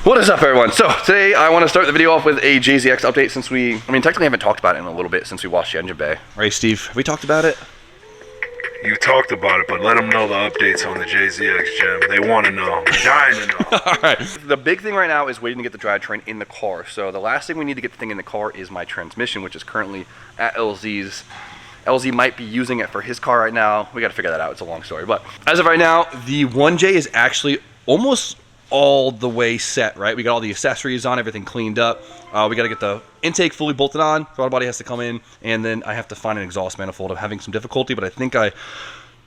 What is up, everyone? So today I want to start the video off with a JZX update since technically haven't talked about it in a little bit since we washed the engine bay. Right, Steve? Have we talked about it? You talked about it, but let them know the updates on the JZX, Jim. They want to know. They're dying to know. All right. The big thing right now is waiting to get the drivetrain in the car. So the last thing we need to get the thing in the car is my transmission, which is currently at LZ's. LZ might be using it for his car right now. We got to figure that out. It's a long story. But as of right now, the 1J is actually almost all the way set, right? We got all the accessories on, everything cleaned up. We got to get the intake fully bolted on. Throttle body has to come in, and then I have to find an exhaust manifold. I'm having some difficulty, but I think I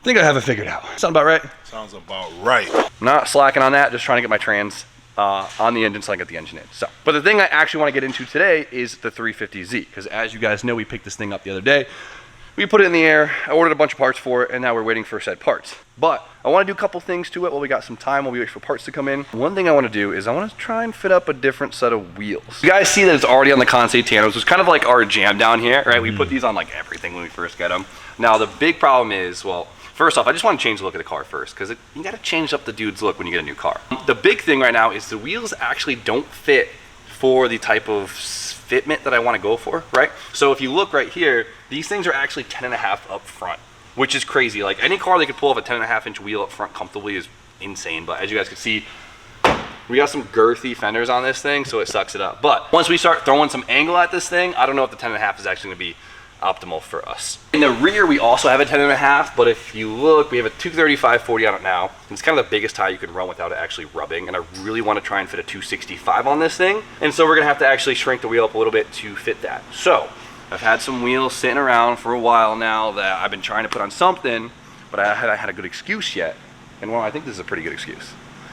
have it figured out. Sound about right? Sounds about right. Not slacking on that, just trying to get my trans on the engine so I can get the engine in. So, but the thing I actually want to get into today is the 350Z, because as you guys know, we picked this thing up the other day. We put it in the air, I ordered a bunch of parts for it, and now we're waiting for said parts. But I want to do a couple things to it while we got some time, while we wait for parts to come in. One thing I want to do is I want to try and fit up a different set of wheels. You guys see that it's already on the Consei Tanos. It's kind of like our jam down here, right? We put these on like everything when we first get them. Now the big problem is, well, first off, I just want to change the look of the car first, because you got to change up the dude's look when you get a new car. The big thing right now is the wheels actually don't fit for the type of fitment that I want to go for, right? So if you look right here, these things are actually 10.5 up front, which is crazy. Like any car they could pull off a 10.5 inch wheel up front comfortably is insane. But as you guys can see, we got some girthy fenders on this thing, so it sucks it up. But once we start throwing some angle at this thing, I don't know if the 10.5 is actually going to be optimal for us. In the rear, we also have a 10.5, but if you look, we have a 235/40 on it now. It's kind of the biggest tire you can run without it actually rubbing, and I really want to try and fit a 265 on this thing. And so we're gonna have to actually shrink the wheel up a little bit to fit that. So I've had some wheels sitting around for a while now that I've been trying to put on something, but I haven't had a good excuse yet. And well, I think this is a pretty good excuse.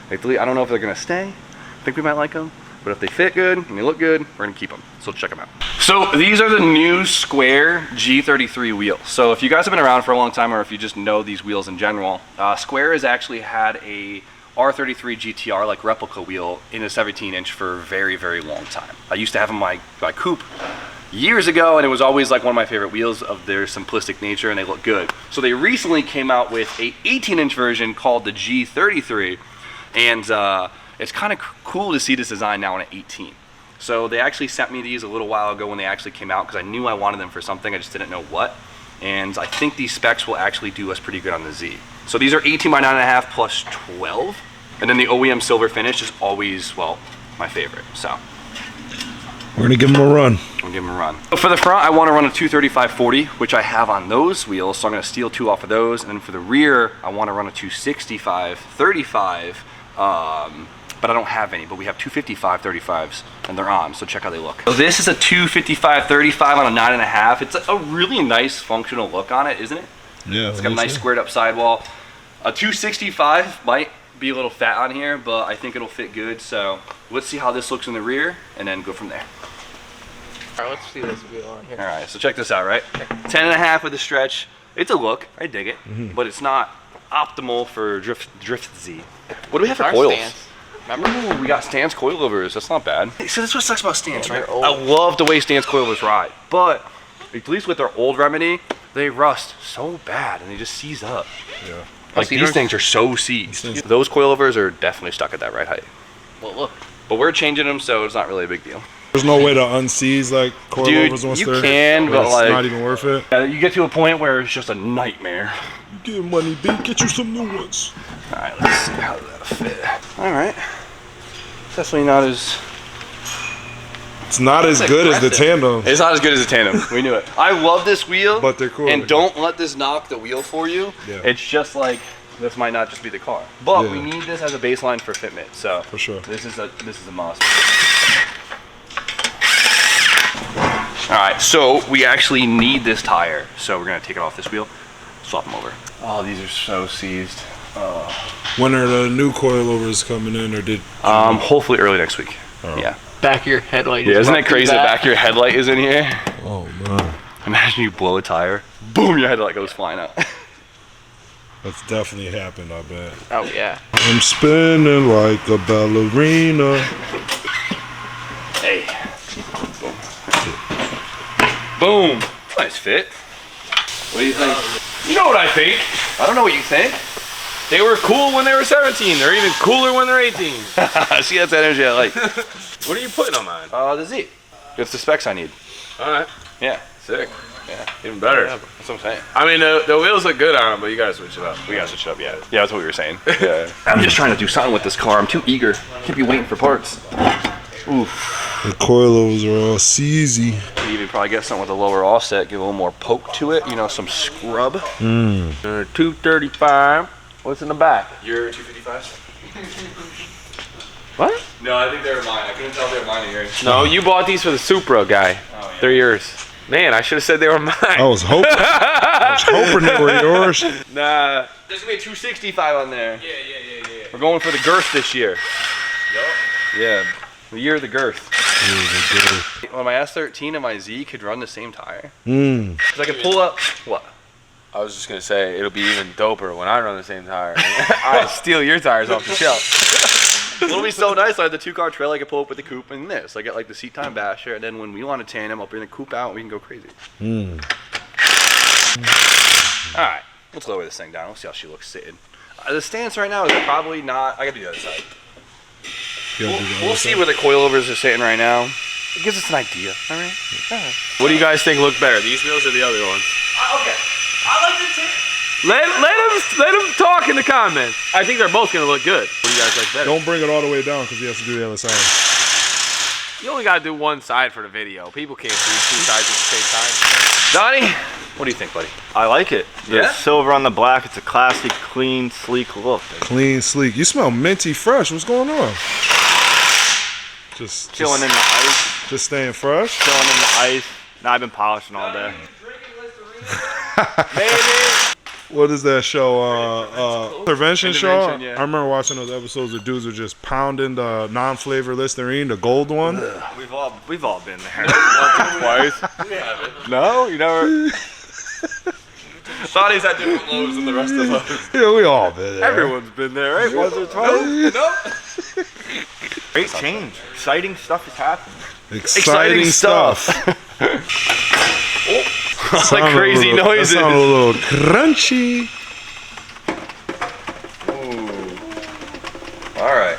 I don't know if they're gonna stay. I think we might like them. But if they fit good and they look good, we're gonna keep them. So check them out. So these are the new Square G33 wheels. So if you guys have been around for a long time, or if you just know these wheels in general, Square has actually had a R33 GTR like replica wheel in a 17 inch for a very, very long time. I used to have them in my coupe years ago, and it was always like one of my favorite wheels of their simplistic nature, and they look good. So they recently came out with a 18 inch version called the G33, and it's kind of cool to see this design now in an 18. So they actually sent me these a little while ago when they actually came out, because I knew I wanted them for something, I just didn't know what. And I think these specs will actually do us pretty good on the Z. So these are 18 by 9.5 plus 12. And then the OEM silver finish is always, well, my favorite. So We're gonna give them a run. I'll give them a run. So for the front, I want to run a 235/40, which I have on those wheels. So I'm gonna steal 2 off of those. And then for the rear, I want to run a 265/35. But I don't have any, but we have 255/35s, and they're on, so check how they look. So this is a 255/35 on a 9.5. It's a really nice functional look on it, isn't it? Yeah. It's got a nice squared up sidewall. A 265 might be a little fat on here, but I think it'll fit good. So let's see how this looks in the rear, and then go from there. All right, let's see this wheel on here. All right, so check this out, right? 10.5 with a stretch. It's a look, I dig it, but it's not optimal for drift Z. What do we have for coils? Stance. Remember? Ooh, we got Stan's coilovers. That's not bad. So that's what sucks about Stan's, right? They're old. I love the way Stan's coilovers ride, but at least with their old remedy, they rust so bad and they just seize up. Yeah. Like these things are so seized. Those coilovers are definitely stuck at that right height. Well, look. But we're changing them, so it's not really a big deal. There's no way to unseize like coilovers once you they're. can, but it's like not even worth it. You get to a point where it's just a nightmare. Get money, B. Get you some new ones. All right, let's see how that'll fit. All right. Definitely not as. It's not as good as the tandem. It's not as good as the tandem. We knew it. I love this wheel, But they're cool. And don't let this knock the wheel for you. Yeah. It's just like this might not just be the car, but Yeah. we need this as a baseline for fitment. So For sure. this is a must. All right, so we actually need this tire, so we're gonna take it off this wheel, swap them over. Oh, these are so seized. When are the new coilovers coming in, or did? Hopefully early next week. Oh. Yeah. Back of your headlight. Yeah, isn't it crazy that back of your headlight is in here? Oh man. Imagine you blow a tire, boom, your headlight goes flying out. That's definitely happened, I bet. Oh yeah. I'm spinning like a ballerina. Hey. Boom. Nice fit. What do you think? You know what I think. I don't know what you think. They were cool when they were 17. They're even cooler when they're 18. See, that's that energy I like. What are you putting on mine? The Z. It's the specs I need. All right. Yeah. Sick. Yeah. Even better. Yeah, that's what I'm saying. I mean, the wheels look good on them, but you gotta switch it up. We gotta switch it up, yeah. Yeah, that's what we were saying. Yeah. I'm just trying to do something with this car. I'm too eager. Can't be waiting for parts. Oof. The coilovers are all CZ. Could even probably get something with a lower offset, give a little more poke to it. You know, some scrub. 235. What's in the back? Your 255s? What? No, I think they were mine. I couldn't tell if they were mine or yours. No, you bought these for the Supra guy. Oh, yeah. They're yours. Man, I should have said they were mine. I was hoping they were yours. Nah. There's gonna be a 265 on there. Yeah. We're going for the girth this year. Yup. Yeah, the year of the girth. Well, my S13 and my Z could run the same tire. Because I could pull up. What? I was just gonna say it'll be even doper when I run the same tire. I steal your tires off the shelf. It'll be so nice. I have the 2-car trail. I can pull up with the coupe and this. I get like the seat time basher, and then when we want to tandem, I'll bring the coupe out and we can go crazy. All right, let's lower this thing down. We'll see how she looks sitting. The stance right now is probably not. I gotta do the other side. We'll see where the coilovers are sitting right now. It gives us an idea. All right. What do you guys think look better, these wheels or the other ones? Okay. I like the tip. Let him talk in the comments. I think they're both gonna look good. What do you guys like better? Don't bring it all the way down because he has to do the other side. You only gotta do one side for the video. People can't see 2 sides at the same time. Donnie, what do you think, buddy? I like it. The Yeah? silver on the black, it's a classy, clean, sleek look. Clean, sleek. You smell minty fresh. What's going on? Just Chilling in the ice, Just staying fresh. chilling in the ice. Nah, I've been polishing all day. What is that show? Intervention show? Intervention, yeah. I remember watching those episodes where dudes were just pounding the non-flavor Listerine, the gold one. We've all been there. Twice. No, you never. Donnie's had different lows than the rest of us. Yeah, we all been there. Everyone's been there, right? Once or twice. No. Great change. Exciting stuff is happening. Exciting stuff. Like crazy That noises. sound a little crunchy. All right.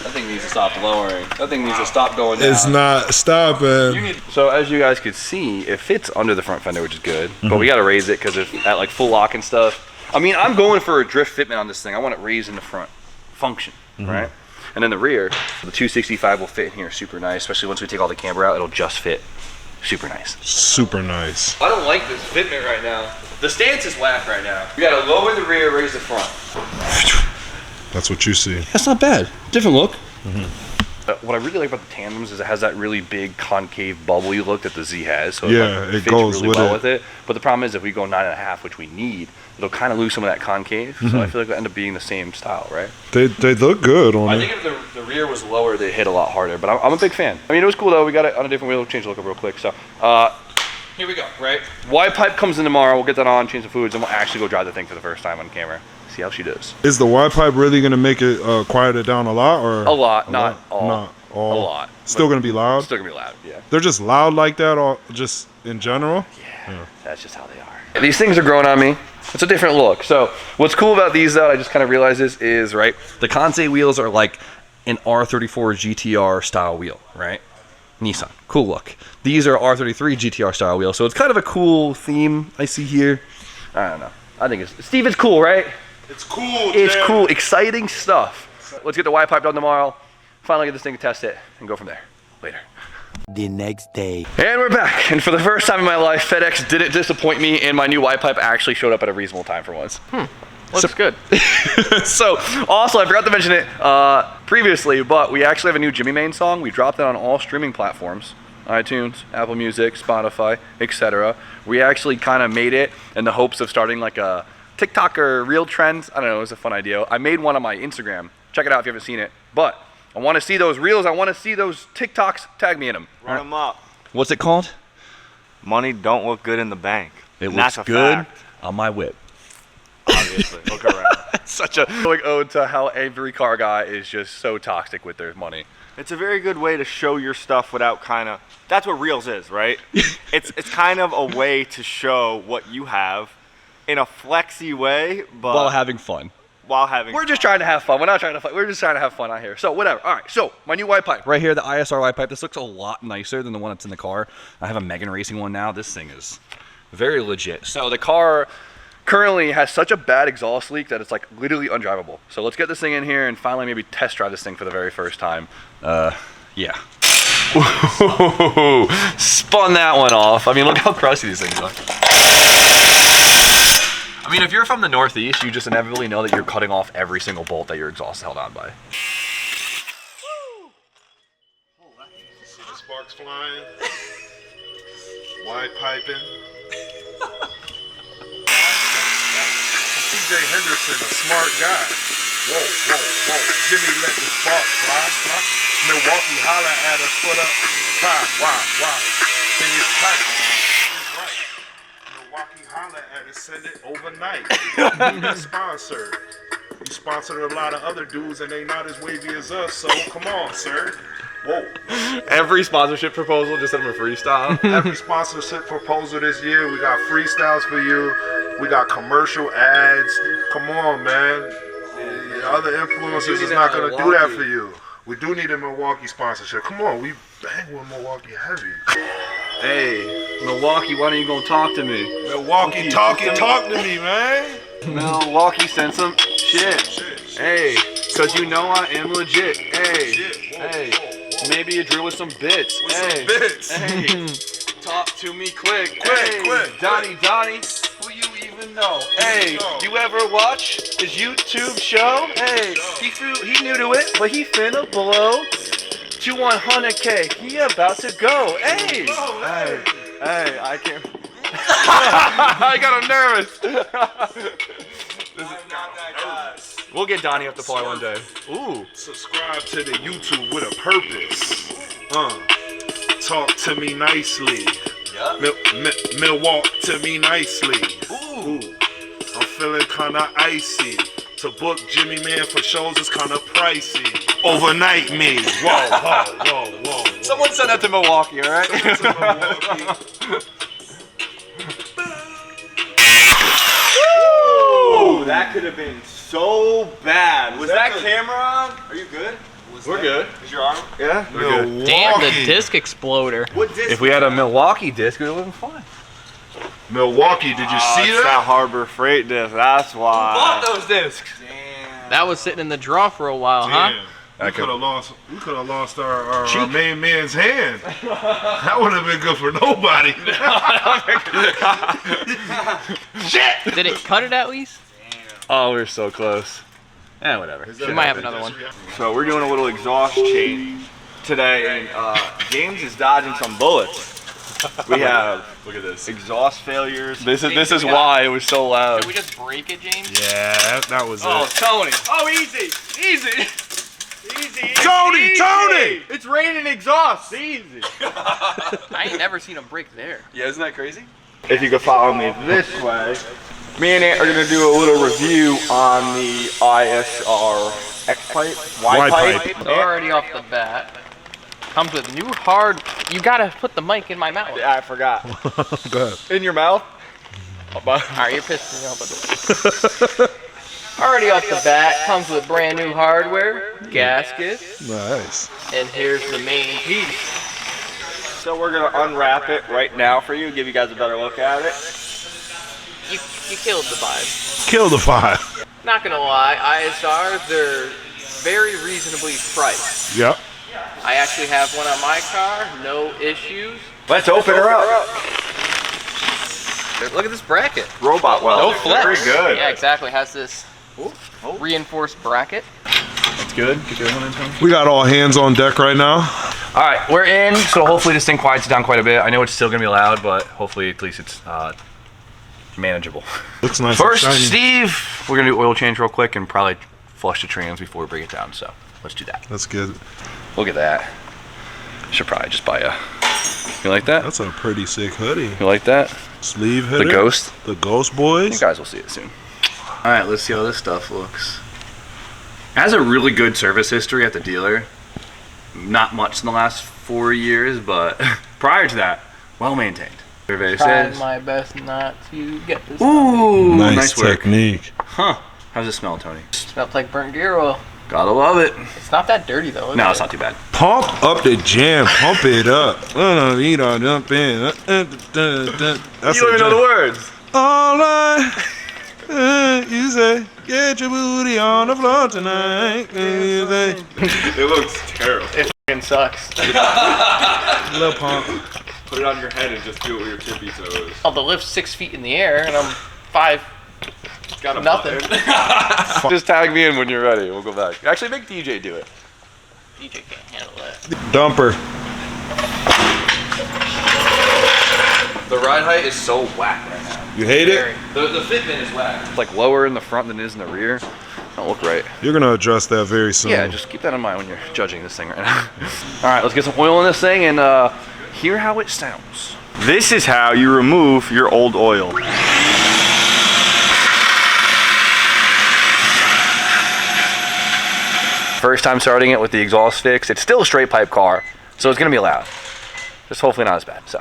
That thing needs to stop lowering. That thing needs to stop going down. It's not stopping. So as you guys could see, it fits under the front fender, which is good. But we got to raise it because it's at like full lock and stuff. I mean, I'm going for a drift fitment on this thing. I want it raised in the front function, right? And then the rear, the 265 will fit in here super nice, especially once we take all the camber out, it'll just fit super nice. Super nice. I don't like this fitment right now. The stance is whack right now. We gotta lower the rear, raise the front. That's what you see. That's not bad. Different look. What I really like about the tandems is it has that really big concave bubbly look that the Z has. So Yeah, it it fits goes really with well it. with it. But the problem is if we go 9.5, which we need, it'll kind of lose some of that concave. So I feel like it'll end up being the same style, right? They look good on I it. think if the rear was lower, they hit a lot harder. But I'm a big fan. I mean, it was cool though. We got it on a different wheel. Change the look up real quick. So here we go. Right. Y pipe comes in tomorrow. We'll get that on, change the fluids, and we'll actually go drive the thing for the first time on camera. See how she does. Is the Y pipe really gonna make it quiet it down a lot, or A lot, not all. Not all. A lot. Still gonna be loud. Still gonna be loud. Yeah. They're just loud like that, or just in general. Yeah, that's just how they are. These things are growing on me. It's a different look. So what's cool about these though, I just kind of realized this is, right, the Kansei wheels are like an R34 GTR style wheel, right? Nissan, cool look. These are R33 GTR style wheels, so it's kind of a cool theme I see here. I don't know. I think Steve, it's cool, right? It's cool. It's cool, exciting stuff. Let's get the Y pipe done tomorrow. Finally get this thing to test it and go from there. Later. The next day. And we're back. And for the first time in my life, FedEx didn't disappoint me, and my new Y pipe actually showed up at a reasonable time for once. Looks good. So, also, I forgot to mention it previously, but we actually have a new Jimmy Main song. We dropped it on all streaming platforms. iTunes, Apple Music, Spotify, etc. We actually kind of made it in the hopes of starting like a TikTok or Reel Trends. I don't know, it was a fun idea. I made one on my Instagram. Check it out if you haven't seen it. But I want to see those Reels. I want to see those TikToks. Tag me in them. Run them up. What's it called? Money don't look good in the bank. It And looks that's a good fact, on my whip. obviously. Look around. Such a like ode to how every car guy is just so toxic with their money. It's a very good way to show your stuff without kind of. That's what Reels is, right? it's kind of a way to show what you have in a flexy way, but While having fun. while having. We're just trying to have fun. We're not trying to fight. We're just trying to have fun out here. So whatever. All right. So my new white pipe right here, the ISR white pipe. This looks a lot nicer than the one that's in the car. I have a Megan Racing one now. This thing is very legit. So the car currently has such a bad exhaust leak that it's like literally undrivable. So let's get this thing in here and finally maybe test drive this thing for the very first time. Yeah. Spun that one off. I mean, look how crusty these things are. I mean, if you're from the Northeast, you just inevitably know that you're cutting off every single bolt that your exhaust is held on by. See the sparks flying? Wide piping. TJ Henderson, a smart guy. Whoa, whoa, whoa. Jimmy let the sparks fly, fly. Milwaukee holler at us, foot up. Why? Then it's tight. It's right. Milwaukee holler at us, send it overnight. We been sponsored. We sponsored a lot of other dudes and they not as wavy as us, so come on, sir. Whoa. Every sponsorship proposal just send them a freestyle. Every sponsorship proposal this year, we got freestyles for you. We got commercial ads. Come on, man. Other influencers is not going to do that for you. We do need a Milwaukee sponsorship. Come on, we bang with Milwaukee heavy. Hey, Milwaukee, why don't you go talk to me? Milwaukee, talk to me, man. Milwaukee, send some shit. Hey, cause you know I am legit. Hey, maybe you drill with some bits. Hey, talk to me quick. Donnie, who you even know? Hey, you ever watch his YouTube show? Hey, he new to it, but he finna blow to 100K. He about to go. Hey, I can't. I got him nervous. We'll get Donnie up to play one day. Ooh. Subscribe to the YouTube with a purpose. Talk to me nicely. Milwaukee to me nicely. Ooh. I'm feeling kinda icy. To book Jimmy Man for shows is kinda pricey. Overnight me. Whoa. Someone send that to Milwaukee, all right? Ooh, that could have been so bad. Was that camera on? Are you good? We're good. Is your arm? Yeah. Damn, the disc exploder. What disc? If we had a Milwaukee disc, it would have been fine. Milwaukee, did you see It's that? that Harbor Freight disc. That's why. Bought those discs. Damn. That was sitting in the drawer for a while, huh? Damn. We could have lost our main man's hand. That would have been good for nobody. Shit! Did it cut it at least? Oh, we were so close. Whatever. We might have another one. So we're doing a little exhaust change today, and James is dodging some bullets. We have Look at this. exhaust failures. This is why it was so loud. Did we just break it, James? Yeah, that was it. Tony. Oh, easy. Tony! It's raining exhaust. Easy. I ain't never seen him break there. Yeah, isn't that crazy? If you could follow me this way, me and Ant are gonna do a little review on the ISR X pipe, Y pipe. So already off the bat, comes with new hard. You gotta put the mic in my mouth. Yeah, I forgot. Go ahead. In your mouth. Alright, you're pissing me off with it. Already off the bat, comes with brand new hardware, gasket, Nice. and here's the main piece. So we're gonna unwrap it right now for you, give you guys a better look at it. You killed the vibe. Kill the fire. Not gonna lie, ISRs, they're very reasonably priced. Yep. I actually have one on my car, no issues. Let's open her up. Look at this bracket. Robot weld. No flex. Very good. Yeah, exactly. Has this reinforced bracket. That's good. Get the other one in, Tony. We got all hands on deck right now. All right, we're in. So hopefully this thing quiets down quite a bit. I know it's still gonna be loud, but hopefully at least it's manageable. Looks nice. First, and shiny. Steve, we're gonna do oil change real quick and probably flush the trans before we bring it down. So let's do that. That's good. Look at that. Should probably just buy a. You like that? That's a pretty sick hoodie. You like that? Sleeve The hitter. Ghost. The Ghost You Boys. guys will see it soon. All right, let's see how this stuff looks. It has a really good service history at the dealer. Not much in the last 4 years, but prior to that, well maintained. Survey Trying says. my best not to get this. Ooh, Nice work. technique. Huh? How's it smell, Tony? Smells like burnt gear oil. Gotta love it. It's not that dirty though. No, it's not too bad. Pump up the jam, pump it up. You don't jump in. That's You don't even know the words. All I you say, get your booty on the floor tonight. You say. It looks terrible. It fucking sucks. Little pump. Put it on your head and just do it with your tippy toes. Oh, the lift's 6 feet in the air and I'm 5. Got a Nothing. button. Just tag me in when you're ready. We'll go back. Actually, make DJ do it. DJ can't handle that. Dumper. The ride height is so whack right now. You hate it? The fitment is whack. It's like lower in the front than it is in the rear. Don't look right. You're gonna address that very soon. Yeah, just keep that in mind when you're judging this thing right now. All right, let's get some oil in this thing and hear how it sounds. This is how you remove your old oil. First time starting it with the exhaust fixed. It's still a straight pipe car, so it's gonna be loud. Just hopefully not as bad. So.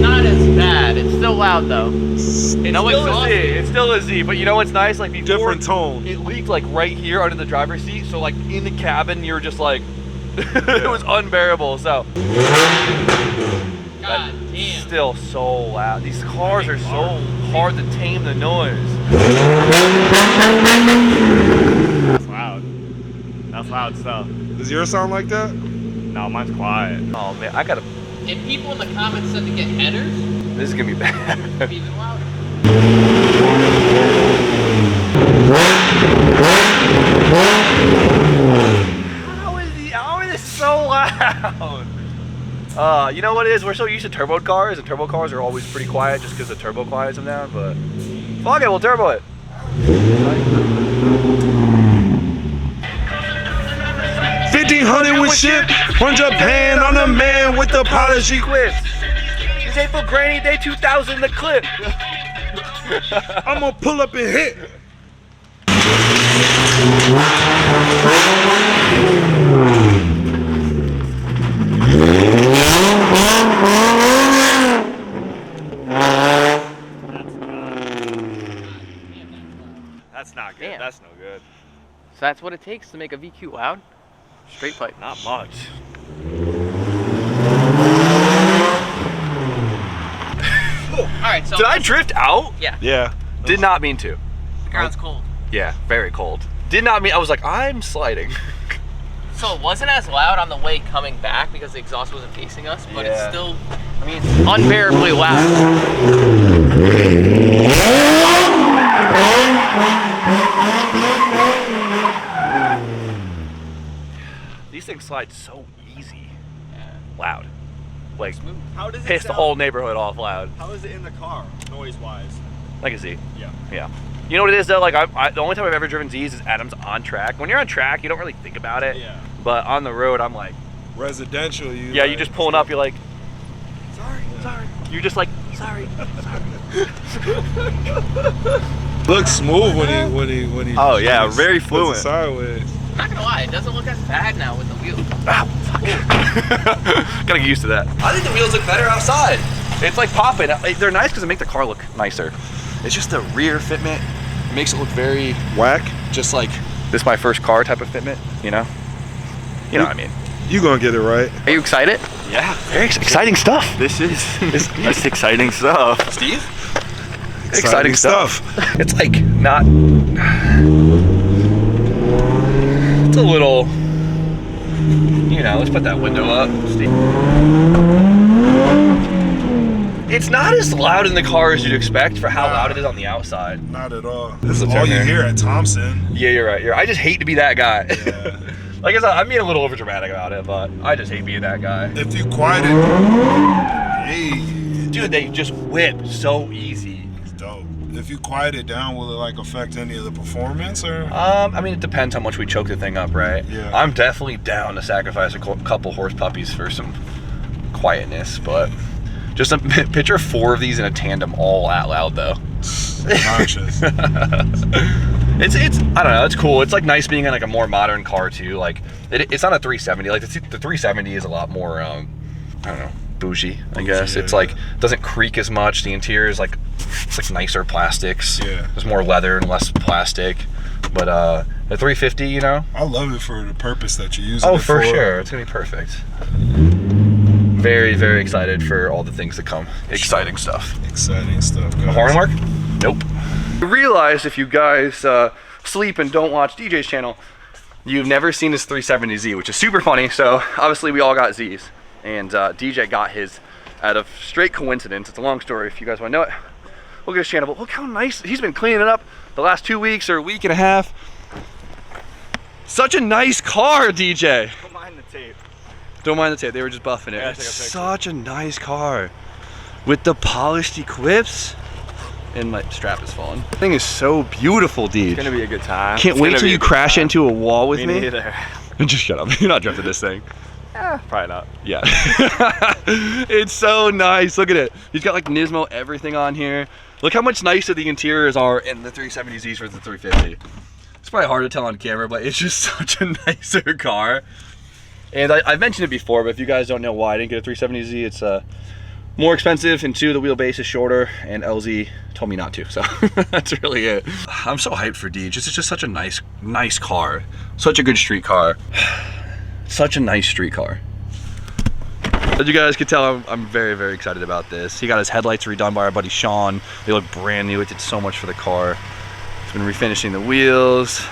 Not as bad. It's still loud though. No exhaust. It's still a Z, but you know what's nice? Like before, Different tone. It leaked like right here under the driver's seat, so like in the cabin, you were just like, it was unbearable. So. God damn. Still so loud. These cars are so hard to tame the noise. That's loud. That's loud stuff. Does yours sound like that? No, mine's quiet. Oh man, I gotta. If people in the comments said to get headers, This is gonna be bad. it'd be even louder. How is this so loud? You know what it is? We're so used to turbo cars, and turbo cars are always pretty quiet just because the turbo quiets them down, but fuck it, we'll turbo it. 1500 with ship. From Japan on the man with the polish Clips. This ain't for Granny Day 2000 the clip. I'm gonna pull up and hit. That's not good. Damn. That's no good. So that's what it takes to make a VQ loud? Straight pipe. Not much. Alright, so Did I drift out? Yeah. Did not mean to. the ground's cold. Yeah, very cold. Did not mean, I was like, I'm sliding. So it wasn't as loud on the way coming back because the exhaust wasn't facing us, but it's Yeah. still, I mean, it's unbearably loud. These things slide so easy. Loud. Like, How does piss the whole neighborhood off loud. How is it in the car, noise-wise? Like a Z. Yeah. Yeah. You know what it is though? Like, the only time I've ever driven Z's is Adam's on track. When you're on track, you don't really think about it. Yeah. But on the road, I'm like, Residential, yeah, you just pulling up, you're like, sorry. You're just like, sorry. looks smooth when he. Oh, yeah, puts very it fluent. Sideways. I'm not gonna lie, it doesn't look as bad now with the wheels. Ah, fuck. Gotta get used to that. I think the wheels look better outside. It's like popping. They're nice because they make the car look nicer. It's just the rear fitment. It makes it look very Whack. just like, this is my first car type of fitment, you know? You know what I mean? You gonna get it right. Are you excited? Yeah, very exciting stuff. This is that's exciting stuff. Steve? Exciting stuff. It's like not. It's a little. You know, let's put that window up, Steve. It's not as loud in the car as you'd expect for how loud it is on the outside. Not at all. This is Let's all turn you there. hear at Thompson. Yeah, you're right. I just hate to be that guy. Yeah. Like I'm being a little overdramatic about it, but I just hate being that guy. If you quiet it, hey, Dude, they just whip so easy. it's dope. If you quiet it down, will it like affect any of the performance or? I mean, it depends how much we choke the thing up, right? Yeah. I'm definitely down to sacrifice a couple horse puppies for some quietness, but just picture 4 of these in a tandem all out loud though. Obnoxious. It's I don't know, it's cool. It's like nice being in like a more modern car too. Like it's not a 370. Like the 370 is a lot more I don't know, bougie, I guess. yeah. It's like doesn't creak as much. The interior is like It's like nicer plastics. Yeah. There's more leather and less plastic. But the 350, you know. I love it for the purpose that you're using Oh, it for. for sure. It's gonna be perfect. Very, very excited for all the things to come. Exciting stuff. Exciting stuff, guys. Horn work? Nope. I realize if you guys sleep and don't watch DJ's channel, you've never seen his 370Z, which is super funny. So obviously we all got Z's, and DJ got his out of straight coincidence. It's a long story if you guys want to know it. Look at his channel, but look how nice he's been cleaning it up the last 2 weeks or a week and a half. Such a nice car, DJ. Don't mind the tape. Don't mind the tape, they were just buffing it. Yeah, It's such a nice car with the polished equips. And my strap is falling. The thing is so beautiful, dude. It's gonna be a good time. Can't wait till you crash into a wall with Me me. neither. Just shut up. You're not drifting this thing. Probably not. Yeah. It's so nice. Look at it. He's got like Nismo everything on here. Look how much nicer the interiors are in the 370Zs versus the 350. It's probably hard to tell on camera, but it's just such a nicer car. And I've mentioned it before, but if you guys don't know why I didn't get a 370Z, it's more expensive, and two, the wheelbase is shorter, and LZ told me not to, so that's really it. I'm so hyped for Deej. It's just such a nice car. Such a good street car. Such a nice street car. As you guys can tell, I'm very, very excited about this. He got his headlights redone by our buddy Sean. They look brand new. It did so much for the car. He's been refinishing the wheels.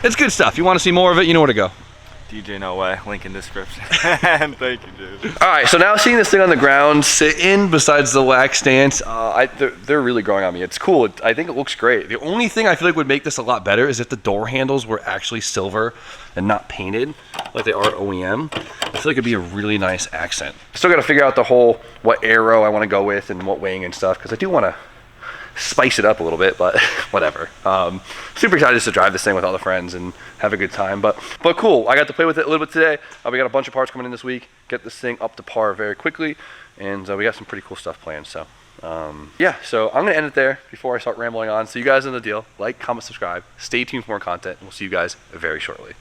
It's good stuff. You want to see more of it, you know where to go. DJ No Way, link in description. Thank you, dude. All right, so now seeing this thing on the ground sit in besides the wax stance, they're really growing on me. It's cool. I think it looks great. The only thing I feel like would make this a lot better is if the door handles were actually silver and not painted like they are OEM. I feel like it'd be a really nice accent. Still got to figure out the whole what aero I want to go with and what wing and stuff, because I do want to spice it up a little bit, but whatever. Super excited just to drive this thing with all the friends and have a good time, but cool. I got to play with it a little bit today. We got a bunch of parts coming in this week, get this thing up to par very quickly, and we got some pretty cool stuff planned. So yeah, so I'm gonna end it there before I start rambling on. So you guys know the deal. Like, comment, subscribe, stay tuned for more content, and we'll see you guys very shortly.